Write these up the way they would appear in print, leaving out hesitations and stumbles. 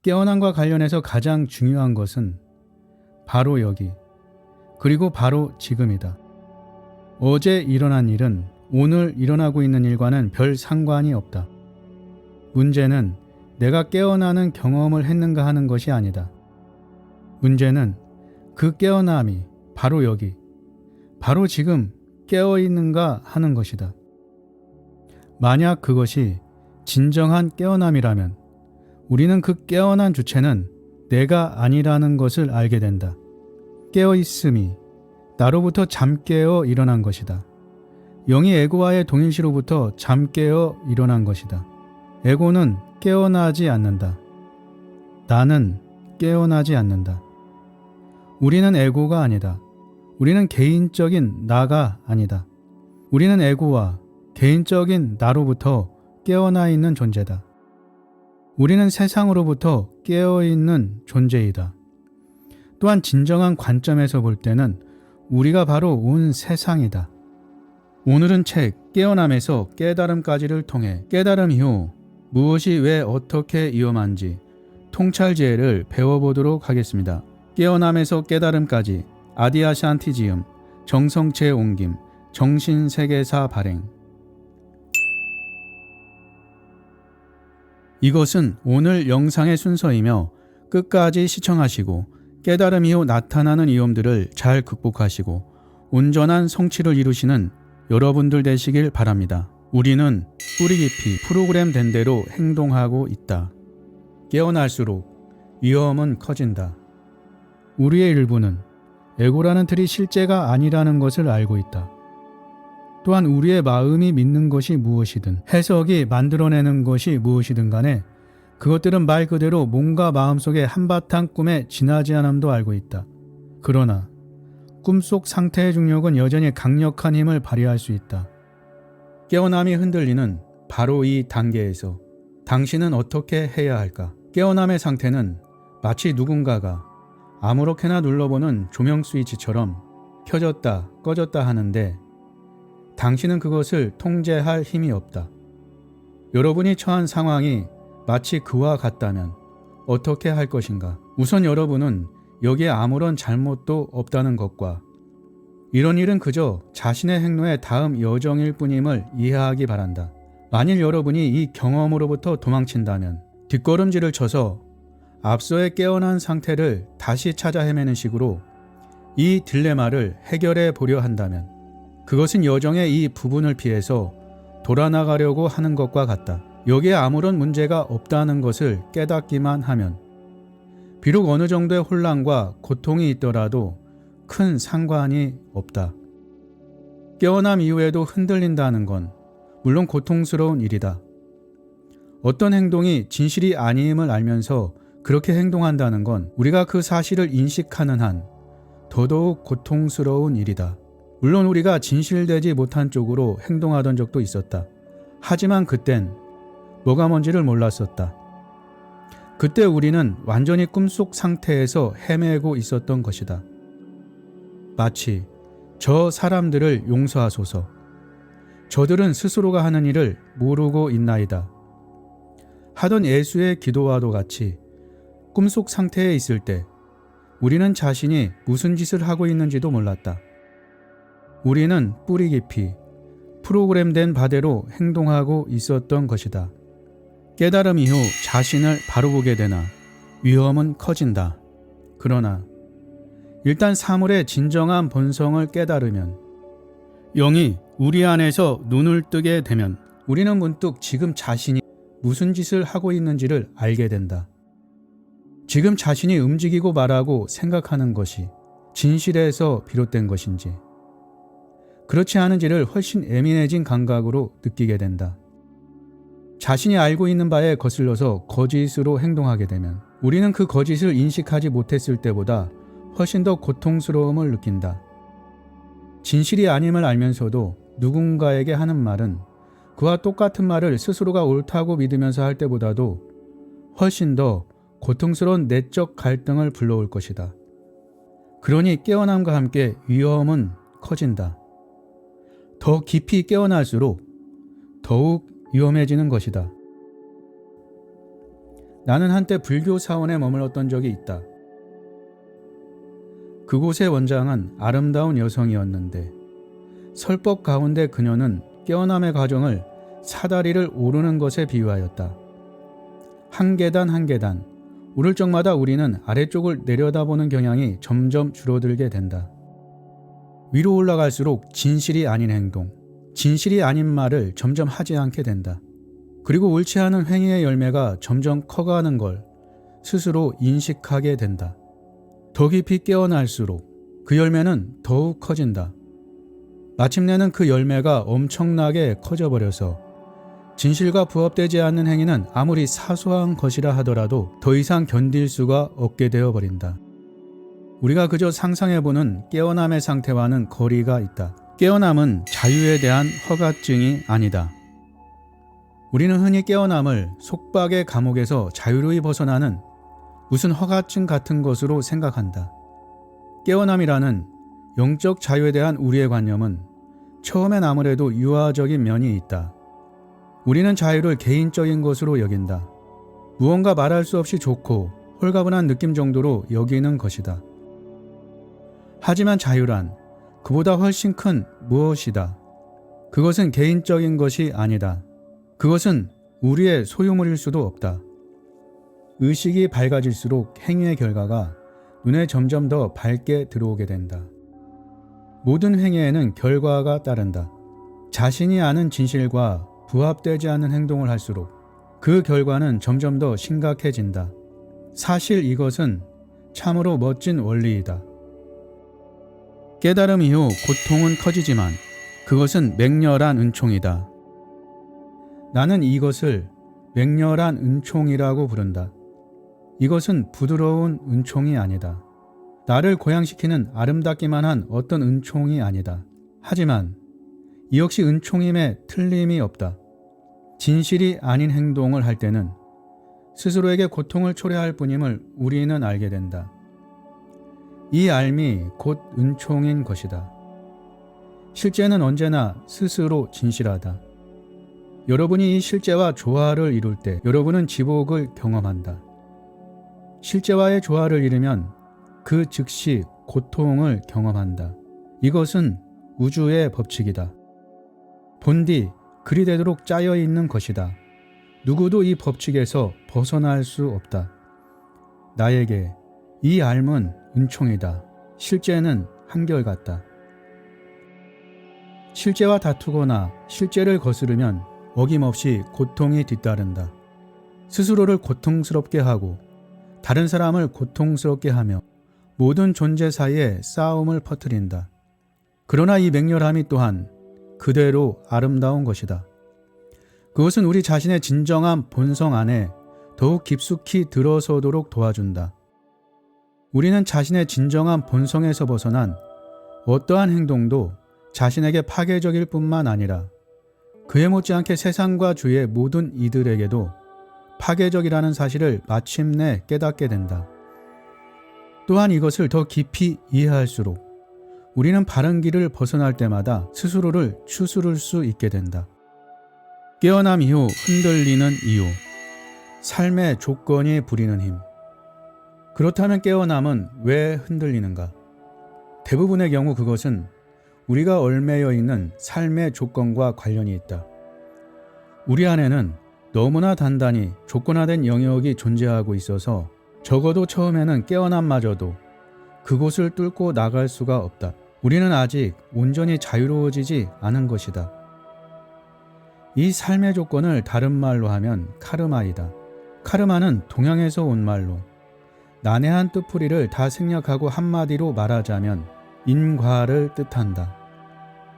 깨어남과 관련해서 가장 중요한 것은 바로 여기, 그리고 바로 지금이다. 어제 일어난 일은 오늘 일어나고 있는 일과는 별 상관이 없다. 문제는 내가 깨어나는 경험을 했는가 하는 것이 아니다. 문제는 그 깨어남이 바로 여기, 바로 지금 깨어있는가 하는 것이다. 만약 그것이 진정한 깨어남이라면 우리는 그 깨어난 주체는 내가 아니라는 것을 알게 된다. 깨어있음이 나로부터 잠깨어 일어난 것이다. 영이 에고와의 동일시로부터 잠깨어 일어난 것이다. 에고는 깨어나지 않는다. 나는 깨어나지 않는다. 우리는 에고가 아니다. 우리는 개인적인 나가 아니다. 우리는 에고와 개인적인 나로부터 깨어나 있는 존재다. 우리는 세상으로부터 깨어있는 존재이다. 또한 진정한 관점에서 볼 때는 우리가 바로 온 세상이다. 오늘은 책 깨어남에서 깨달음까지를 통해 깨달음 이후 무엇이 왜 어떻게 위험한지 통찰지혜를 배워보도록 하겠습니다. 깨어남에서 깨달음까지 아디아샨티지음, 정성체 옮김, 정신세계사 발행. 이것은 오늘 영상의 순서이며 끝까지 시청하시고 깨달음 이후 나타나는 위험들을 잘 극복하시고 온전한 성취를 이루시는 여러분들 되시길 바랍니다. 우리는 뿌리 깊이 프로그램된 대로 행동하고 있다. 깨어날수록 위험은 커진다. 우리의 일부는 에고라는 틀이 실제가 아니라는 것을 알고 있다. 또한 우리의 마음이 믿는 것이 무엇이든 해석이 만들어내는 것이 무엇이든 간에 그것들은 말 그대로 몸과 마음속의 한바탕 꿈에 지나지 않음도 알고 있다. 그러나 꿈속 상태의 중력은 여전히 강력한 힘을 발휘할 수 있다. 깨어남이 흔들리는 바로 이 단계에서 당신은 어떻게 해야 할까? 깨어남의 상태는 마치 누군가가 아무렇게나 눌러보는 조명 스위치처럼 켜졌다 꺼졌다 하는데 당신은 그것을 통제할 힘이 없다. 여러분이 처한 상황이 마치 그와 같다면 어떻게 할 것인가? 우선 여러분은 여기에 아무런 잘못도 없다는 것과 이런 일은 그저 자신의 행로의 다음 여정일 뿐임을 이해하기 바란다. 만일 여러분이 이 경험으로부터 도망친다면 뒷걸음질을 쳐서 앞서의 깨어난 상태를 다시 찾아 헤매는 식으로 이 딜레마를 해결해 보려 한다면 그것은 여정의 이 부분을 피해서 돌아나가려고 하는 것과 같다. 여기에 아무런 문제가 없다는 것을 깨닫기만 하면 비록 어느 정도의 혼란과 고통이 있더라도 큰 상관이 없다. 깨어남 이후에도 흔들린다는 건 물론 고통스러운 일이다. 어떤 행동이 진실이 아님을 알면서 그렇게 행동한다는 건 우리가 그 사실을 인식하는 한 더더욱 고통스러운 일이다. 물론 우리가 진실되지 못한 쪽으로 행동하던 적도 있었다. 하지만 그땐 뭐가 뭔지를 몰랐었다. 그때 우리는 완전히 꿈속 상태에서 헤매고 있었던 것이다. 마치 저 사람들을 용서하소서. 저들은 스스로가 하는 일을 모르고 있나이다. 하던 예수의 기도와도 같이 꿈속 상태에 있을 때 우리는 자신이 무슨 짓을 하고 있는지도 몰랐다. 우리는 뿌리 깊이 프로그램된 바대로 행동하고 있었던 것이다. 깨달음 이후 자신을 바로 보게 되나 위험은 커진다. 그러나 일단 사물의 진정한 본성을 깨달으면 영이 우리 안에서 눈을 뜨게 되면 우리는 문득 지금 자신이 무슨 짓을 하고 있는지를 알게 된다. 지금 자신이 움직이고 말하고 생각하는 것이 진실에서 비롯된 것인지 그렇지 않은지를 훨씬 예민해진 감각으로 느끼게 된다. 자신이 알고 있는 바에 거슬러서 거짓으로 행동하게 되면 우리는 그 거짓을 인식하지 못했을 때보다 훨씬 더 고통스러움을 느낀다. 진실이 아님을 알면서도 누군가에게 하는 말은 그와 똑같은 말을 스스로가 옳다고 믿으면서 할 때보다도 훨씬 더 고통스러운 내적 갈등을 불러올 것이다. 그러니 깨어남과 함께 위험은 커진다. 더 깊이 깨어날수록 더욱 위험해지는 것이다. 나는 한때 불교 사원에 머물렀던 적이 있다. 그곳의 원장은 아름다운 여성이었는데 설법 가운데 그녀는 깨어남의 과정을 사다리를 오르는 것에 비유하였다. 한 계단 한 계단 오를 적마다 우리는 아래쪽을 내려다보는 경향이 점점 줄어들게 된다. 위로 올라갈수록 진실이 아닌 행동, 진실이 아닌 말을 점점 하지 않게 된다. 그리고 옳지 않은 행위의 열매가 점점 커가는 걸 스스로 인식하게 된다. 더 깊이 깨어날수록 그 열매는 더욱 커진다. 마침내는 그 열매가 엄청나게 커져버려서 진실과 부합되지 않는 행위는 아무리 사소한 것이라 하더라도 더 이상 견딜 수가 없게 되어버린다. 우리가 그저 상상해보는 깨어남의 상태와는 거리가 있다. 깨어남은 자유에 대한 허가증이 아니다. 우리는 흔히 깨어남을 속박의 감옥에서 자유로이 벗어나는 무슨 허가증 같은 것으로 생각한다. 깨어남이라는 영적 자유에 대한 우리의 관념은 처음엔 아무래도 유아적인 면이 있다. 우리는 자유를 개인적인 것으로 여긴다. 무언가 말할 수 없이 좋고 홀가분한 느낌 정도로 여기는 것이다. 하지만 자유란 그보다 훨씬 큰 무엇이다. 그것은 개인적인 것이 아니다. 그것은 우리의 소유물일 수도 없다. 의식이 밝아질수록 행위의 결과가 눈에 점점 더 밝게 들어오게 된다. 모든 행위에는 결과가 따른다. 자신이 아는 진실과 부합되지 않는 행동을 할수록 그 결과는 점점 더 심각해진다. 사실 이것은 참으로 멋진 원리이다. 깨달음 이후 고통은 커지지만 그것은 맹렬한 은총이다. 나는 이것을 맹렬한 은총이라고 부른다. 이것은 부드러운 은총이 아니다. 나를 고양시키는 아름답기만 한 어떤 은총이 아니다. 하지만 이 역시 은총임에 틀림이 없다. 진실이 아닌 행동을 할 때는 스스로에게 고통을 초래할 뿐임을 우리는 알게 된다. 이 알미 곧 은총인 것이다. 실제는 언제나 스스로 진실하다. 여러분이 이 실제와 조화를 이룰 때 여러분은 지복을 경험한다. 실제와의 조화를 이루면 그 즉시 고통을 경험한다. 이것은 우주의 법칙이다. 본디 그리 되도록 짜여 있는 것이다. 누구도 이 법칙에서 벗어날 수 없다. 나에게 이 알은 은총이다. 실제는 한결같다. 실제와 다투거나 실제를 거스르면 어김없이 고통이 뒤따른다. 스스로를 고통스럽게 하고 다른 사람을 고통스럽게 하며 모든 존재 사이에 싸움을 퍼뜨린다. 그러나 이 맹렬함이 또한 그대로 아름다운 것이다. 그것은 우리 자신의 진정한 본성 안에 더욱 깊숙이 들어서도록 도와준다. 우리는 자신의 진정한 본성에서 벗어난 어떠한 행동도 자신에게 파괴적일 뿐만 아니라 그에 못지않게 세상과 주위의 모든 이들에게도 파괴적이라는 사실을 마침내 깨닫게 된다. 또한 이것을 더 깊이 이해할수록 우리는 바른 길을 벗어날 때마다 스스로를 추스를 수 있게 된다. 깨어남 이후 흔들리는 이유, 삶의 조건이 부리는 힘. 그렇다면 깨어남은 왜 흔들리는가? 대부분의 경우 그것은 우리가 얽매여 있는 삶의 조건과 관련이 있다. 우리 안에는 너무나 단단히 조건화된 영역이 존재하고 있어서 적어도 처음에는 깨어남마저도 그곳을 뚫고 나갈 수가 없다. 우리는 아직 온전히 자유로워지지 않은 것이다. 이 삶의 조건을 다른 말로 하면 카르마이다. 카르마는 동양에서 온 말로 난해한 뜻풀이를 다 생략하고 한마디로 말하자면 인과를 뜻한다.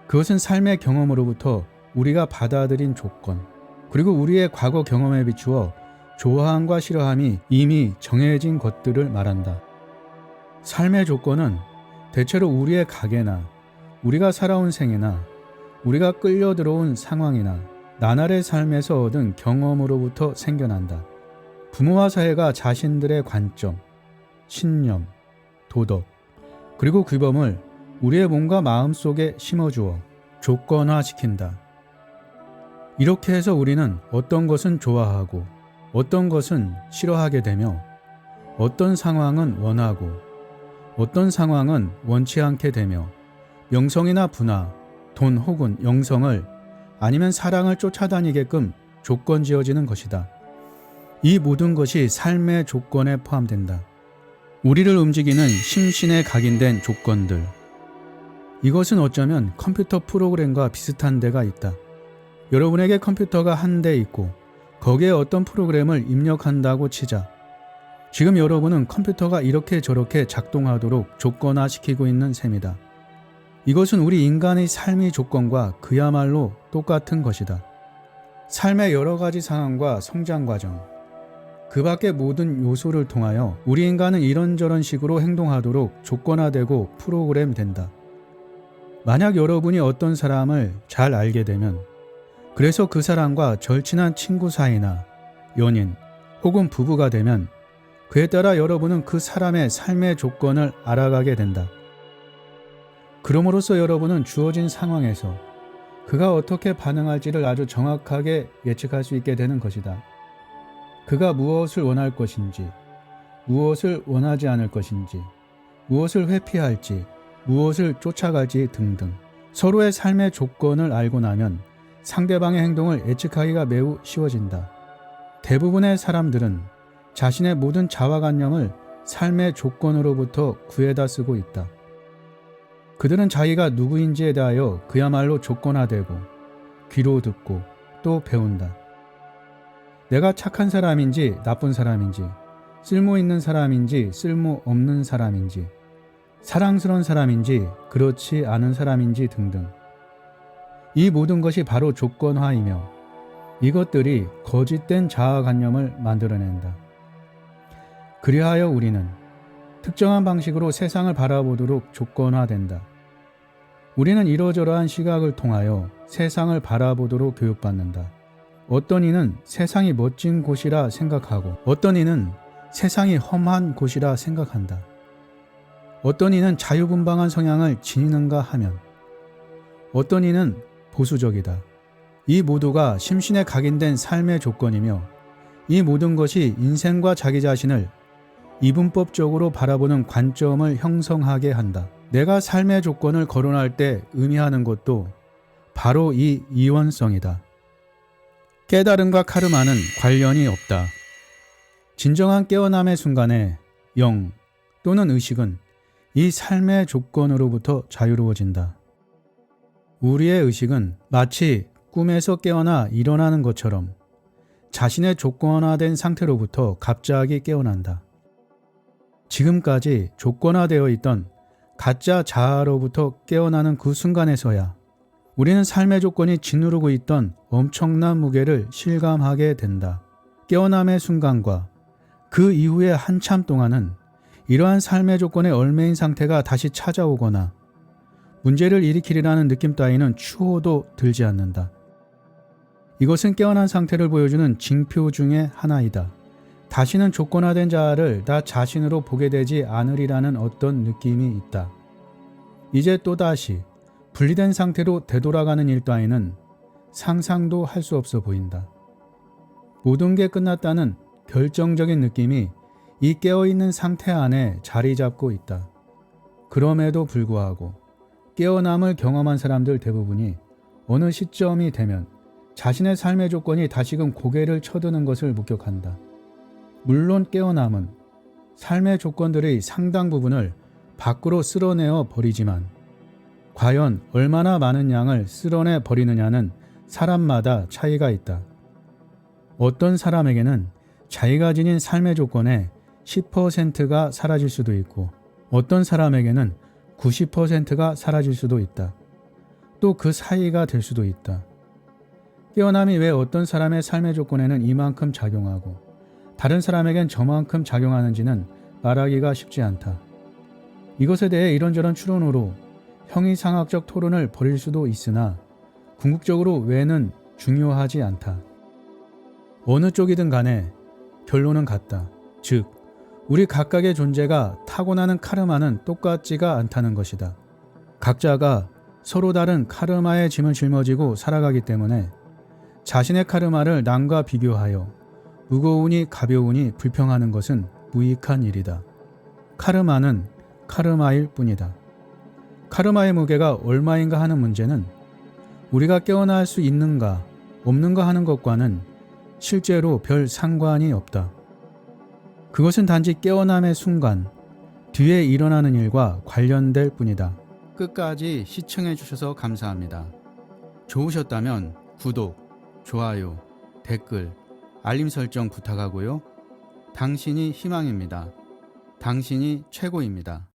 그것은 삶의 경험으로부터 우리가 받아들인 조건, 그리고 우리의 과거 경험에 비추어 좋아함과 싫어함이 이미 정해진 것들을 말한다. 삶의 조건은 대체로 우리의 가계나 우리가 살아온 생애나 우리가 끌려 들어온 상황이나 나날의 삶에서 얻은 경험으로부터 생겨난다. 부모와 사회가 자신들의 관점, 신념, 도덕, 그리고 규범을 우리의 몸과 마음 속에 심어주어 조건화시킨다. 이렇게 해서 우리는 어떤 것은 좋아하고 어떤 것은 싫어하게 되며 어떤 상황은 원하고 어떤 상황은 원치 않게 되며 명성이나 부나 돈 혹은 영성을 아니면 사랑을 쫓아다니게끔 조건 지어지는 것이다. 이 모든 것이 삶의 조건에 포함된다. 우리를 움직이는 심신에 각인된 조건들. 이것은 어쩌면 컴퓨터 프로그램과 비슷한 데가 있다. 여러분에게 컴퓨터가 한 대 있고 거기에 어떤 프로그램을 입력한다고 치자. 지금 여러분은 컴퓨터가 이렇게 저렇게 작동하도록 조건화시키고 있는 셈이다. 이것은 우리 인간의 삶의 조건과 그야말로 똑같은 것이다. 삶의 여러 가지 상황과 성장 과정, 그 밖의 모든 요소를 통하여 우리 인간은 이런저런 식으로 행동하도록 조건화되고 프로그램된다. 만약 여러분이 어떤 사람을 잘 알게 되면 그래서 그 사람과 절친한 친구 사이나 연인 혹은 부부가 되면 그에 따라 여러분은 그 사람의 삶의 조건을 알아가게 된다. 그럼으로써 여러분은 주어진 상황에서 그가 어떻게 반응할지를 아주 정확하게 예측할 수 있게 되는 것이다. 그가 무엇을 원할 것인지, 무엇을 원하지 않을 것인지, 무엇을 회피할지, 무엇을 쫓아갈지 등등 서로의 삶의 조건을 알고 나면 상대방의 행동을 예측하기가 매우 쉬워진다. 대부분의 사람들은 자신의 모든 자화관념을 삶의 조건으로부터 구해다 쓰고 있다. 그들은 자기가 누구인지에 대하여 그야말로 조건화되고 귀로 듣고 또 배운다. 내가 착한 사람인지 나쁜 사람인지, 쓸모 있는 사람인지 쓸모 없는 사람인지, 사랑스러운 사람인지 그렇지 않은 사람인지 등등. 이 모든 것이 바로 조건화이며 이것들이 거짓된 자아관념을 만들어낸다. 그리하여 우리는 특정한 방식으로 세상을 바라보도록 조건화된다. 우리는 이러저러한 시각을 통하여 세상을 바라보도록 교육받는다. 어떤 이는 세상이 멋진 곳이라 생각하고 어떤 이는 세상이 험한 곳이라 생각한다. 어떤 이는 자유분방한 성향을 지니는가 하면 어떤 이는 보수적이다. 이 모두가 심신에 각인된 삶의 조건이며 이 모든 것이 인생과 자기 자신을 이분법적으로 바라보는 관점을 형성하게 한다. 내가 삶의 조건을 거론할 때 의미하는 것도 바로 이 이원성이다. 깨달음과 카르마는 관련이 없다. 진정한 깨어남의 순간에 영 또는 의식은 이 삶의 조건으로부터 자유로워진다. 우리의 의식은 마치 꿈에서 깨어나 일어나는 것처럼 자신의 조건화된 상태로부터 갑자기 깨어난다. 지금까지 조건화되어 있던 가짜 자아로부터 깨어나는 그 순간에서야 우리는 삶의 조건이 짓누르고 있던 엄청난 무게를 실감하게 된다. 깨어남의 순간과 그 이후에 한참 동안은 이러한 삶의 조건의 얽매인 상태가 다시 찾아오거나 문제를 일으키리라는 느낌 따위는 추호도 들지 않는다. 이것은 깨어난 상태를 보여주는 징표 중의 하나이다. 다시는 조건화된 자아를 나 자신으로 보게 되지 않으리라는 어떤 느낌이 있다. 이제 또다시 분리된 상태로 되돌아가는 일 따위는 상상도 할 수 없어 보인다. 모든 게 끝났다는 결정적인 느낌이 이 깨어있는 상태 안에 자리 잡고 있다. 그럼에도 불구하고 깨어남을 경험한 사람들 대부분이 어느 시점이 되면 자신의 삶의 조건이 다시금 고개를 쳐드는 것을 목격한다. 물론 깨어남은 삶의 조건들의 상당 부분을 밖으로 쓸어내어 버리지만 과연 얼마나 많은 양을 쓸어내 버리느냐는 사람마다 차이가 있다. 어떤 사람에게는 자기가 지닌 삶의 조건의 10%가 사라질 수도 있고 어떤 사람에게는 90%가 사라질 수도 있다. 또 그 사이가 될 수도 있다. 깨어남이 왜 어떤 사람의 삶의 조건에는 이만큼 작용하고 다른 사람에겐 저만큼 작용하는지는 말하기가 쉽지 않다. 이것에 대해 이런저런 추론으로 형이상학적 토론을 벌일 수도 있으나 궁극적으로 왜는 중요하지 않다. 어느 쪽이든 간에 결론은 같다. 즉, 우리 각각의 존재가 타고나는 카르마는 똑같지가 않다는 것이다. 각자가 서로 다른 카르마의 짐을 짊어지고 살아가기 때문에 자신의 카르마를 남과 비교하여 무거우니 가벼우니 불평하는 것은 무익한 일이다. 카르마는 카르마일 뿐이다. 카르마의 무게가 얼마인가 하는 문제는 우리가 깨어날 수 있는가 없는가 하는 것과는 실제로 별 상관이 없다. 그것은 단지 깨어남의 순간 뒤에 일어나는 일과 관련될 뿐이다. 끝까지 시청해 주셔서 감사합니다. 좋으셨다면 구독, 좋아요, 댓글, 알림 설정 부탁하고요. 당신이 희망입니다. 당신이 최고입니다.